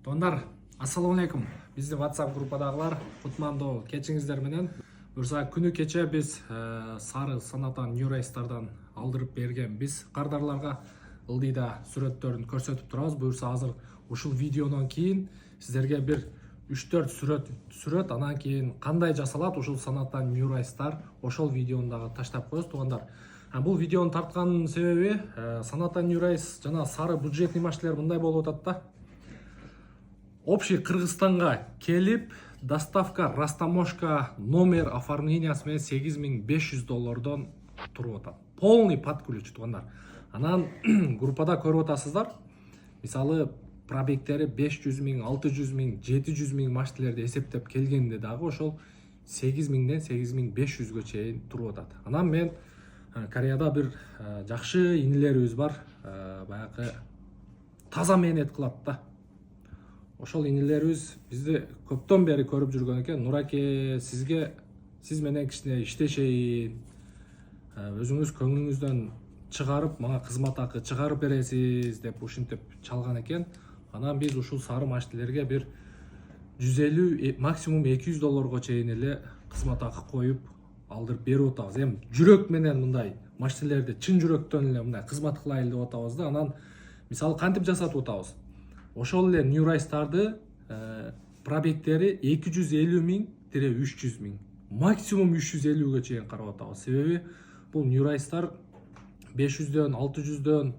Тондар, ассаламу алейкум. Бізді WhatsApp группадағылар кутмандуу кечиңиздер менен. Бурса күнү кече биз сары санатан New Race'тардан алдырып берген биз кардарларга ылдыйда сүрөттөрүн көрсөтүп турабыз. Буюрса азыр ушул видеонон кийин сиздерге бир 3-4 сүрөт анан кийин кандай жасалат ушул санатан New Race'тар ошол видеону дагы таштап коебуз туугандар. Бул видеону тарткан себеби санатан New Race жана сары бюджетный машиналар мындай болуп атат да. Общий Кыргызстанга келип, доставка, растаможка, номер оформлениясы менен $8500 туруп атат. Полный под ключ туугандар. Анан группада көрүп атасыздар. Мисалы пробегтери 500 000, 600 000, 700 000 машиналарды эсептеп келгенде дагы ошол 8000ден 8500гө чейин туруп атат. Анан мен Кореяда бир жакшы инилерибиз бар, баягы таза мээнет кылат да. Ошол инилерибиз бизди көптөн бери көрүп жүргөн экен. Нураке, сиз менен кичине иштешейин, өзүңүз көңүлүңүздөн чыгарып, мага кызмат акы чыгарып бересиз деп ушинтип чалган экен. Анан биз ушул сары машиналерге бир 150, максимум $200 чейин эле кызмат акы коюп алдырып берип атабыз. Эми жүрөк менен мындай машиналерди чын жүрөктөн эле мындай кызмат кылайлы деп атабыз да. Анан мисалы кантип жасатып атабыз? Ошол эле New Race'тарды пробегтери 250 000-300 000, максимум 350гө чейин карап атабыз. Себеби бул New Race'тар 500дөн, 600дөн,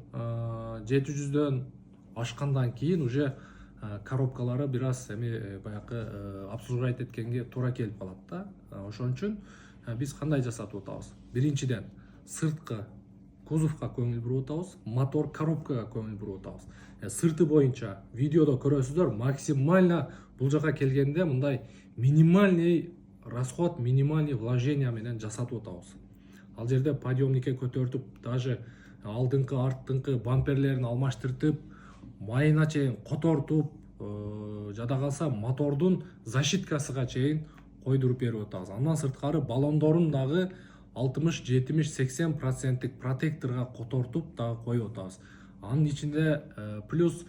700дөн ашкандан кийин уже коробкалары бир аз эми баягы обслуживать эткенге туура келип калат да. Ошон үчүн биз кандай жасатып атабыз? Биринчиден сырткы кузовка көңүл буруп атабыз, мотор коробкага көңүл буруп атабыз. Сырты боюнча видеодо көрөсүздөр, максимально бул жака келгенде мындай минимальный расход, минимальный вложение менен жасатып атабыз. Ал жерде подъемникке көтөртүп, даже алдыңкы, арттыңкы бамперлерин алмаштыртып, майына чейин котортуп, жада калса мотордун защиткасыга чейин койдуруп берип атабыз. Андан сырткары баллондорун дагы 60-70-80% протекторга котортуп дагы коюп атабыз. Анын ичинде плюс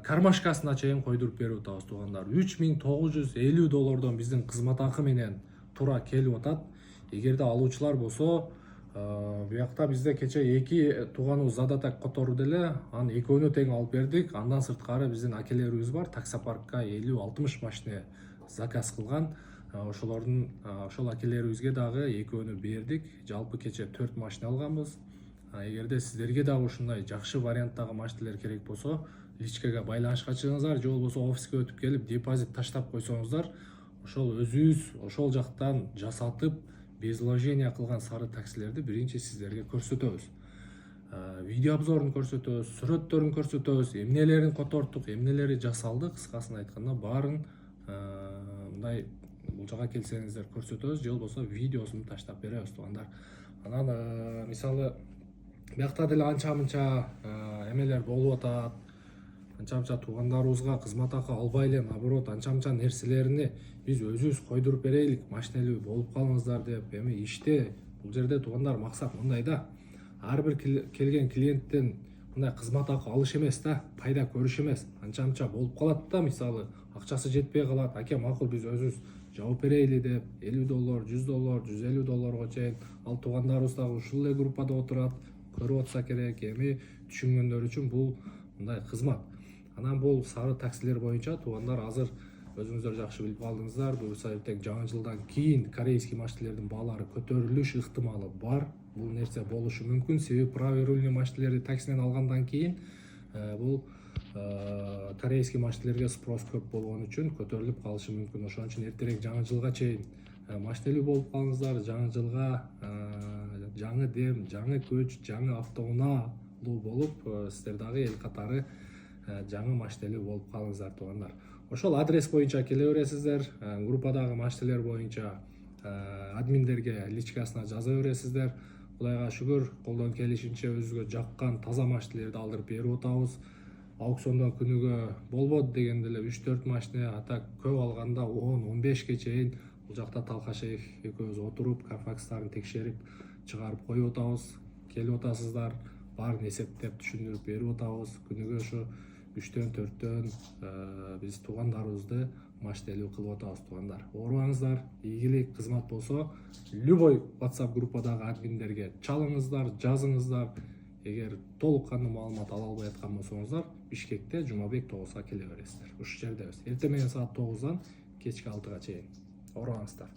кармашкасына чейин койдуруп берип атабыз туугандар. $3950 биздин кызмат акы менен туура келип атат. Эгерде алуучулар болсо, буякта бизде кече 2 тууганыбыз задатак которду эле, анын экөөнү тең алып бердик. Андан сырткары биздин акелерибиз бар, таксопаркка 50-60 машина заказ кылган. Ошол акелерибизге дагы экөөнү бердик. Жалпы кече 4 машина алганбыз. Эгерде сиздерге дагы ушундай жакшы варианттагы машиналар керек болсо, личкага байланышка чыгыңыздар, же болбосо офиске өтүп келип депозит таштап койсоңуздар, ошол өзүбүз ошол жактан жасатып, без вложения кылган сары таксилерди биринчи сиздерге көрсөтөбүз. Видео обзорун көрсөтөбүз, сүрөттөрүн көрсөтөбүз, эмнелерин которттук, эмнелери жасалды, кыскасын айтканда баарын мындай бул жака келсеңиздер көрсөтөбүз, же болбосо видеосун таштап беребиз туугандар. Анан мисалы биякта деле анча-мынча эмелер болуп атат. Анча-мынча туугандарыбызга кызмат акы албай эле, наоборот, анча-мынча нерселерини биз өзүбүз койдуруп берелик, машинелүү болуп калыңыздар деп. Эми иште бул жерде туугандар максат мындай да. Ар бир келген клиенттен мындай кызмат акы алыш эмес да, пайда көрүш эмес. Анча-мынча болуп калат да, мисалы акчасы жетпей калат. Аке, макул биз өзүбүз жауап берейли деп $50, $100, $150 чейин. Ал туугандарыбыз дагы ушул эле группада отурат, көрүп атса керек. Эми түшүнгөндөр үчүн бул мындай кызмат. Анан бул сары таксилер боюнча туугандар азыр өзүңүздөр жакшы билип калдыңыздар. Буюрса эртең жаңы жылдан кийин корейский машиналардын баалары көтөрүлүш ыктымалы бар. Бул нерсе болушу мүмкүн. Себеби правый рульный машиналарды таксиден алгандан кийин бул корейский машиналарга спрос көп болгон үчүн көтөрүлүп калышы мүмкүн. Ошон үчүн эртерээк жаңы жылга чейин машинелүү болуп калыңыздар. Жаңы жылга жаңы дем, жаңы көч, жаңы автоунаалуу болуп, сиздер дагы эл катары жаңы машинелүү болуп калыңыздар туугандар. Ошол адрес боюнча келе бересиздер. Группадагы машиналар боюнча админдерге личкасына жаза бересиздер. Кудайга шүгүр, колдон келишинче өзүгө жаккан таза машиналарды алдырып берип атабыз. Аукциондон күнүгө болбоду дегенде эле 3-4 машина, ата көп алганда 10-15ге чейин бул жакта Талкашев экөөбүз отуруп, карфакстарын текшерип чыгарып коюп атабыз. Келип атасыздар, баарын эсептеп түшүндүрүп берип атабыз. Күнүгө ушу 3-төн 4-төн биз туугандарыбызды маштелүү кылып атабыз туугандар. Оорубаңыздар, ийгилик, кызмат болсо, любой WhatsApp группадагы админдерге чалыңыздар, жазыңыздар. Эгер толук кандуу маалымат ала албай аткан болсоңуздар, Бишкекте Жумабек 9га келе бересиздер. Ушул жердебиз. Эртең менен саат 9-дан кечки 6-га чейин. Оорубаңыздар.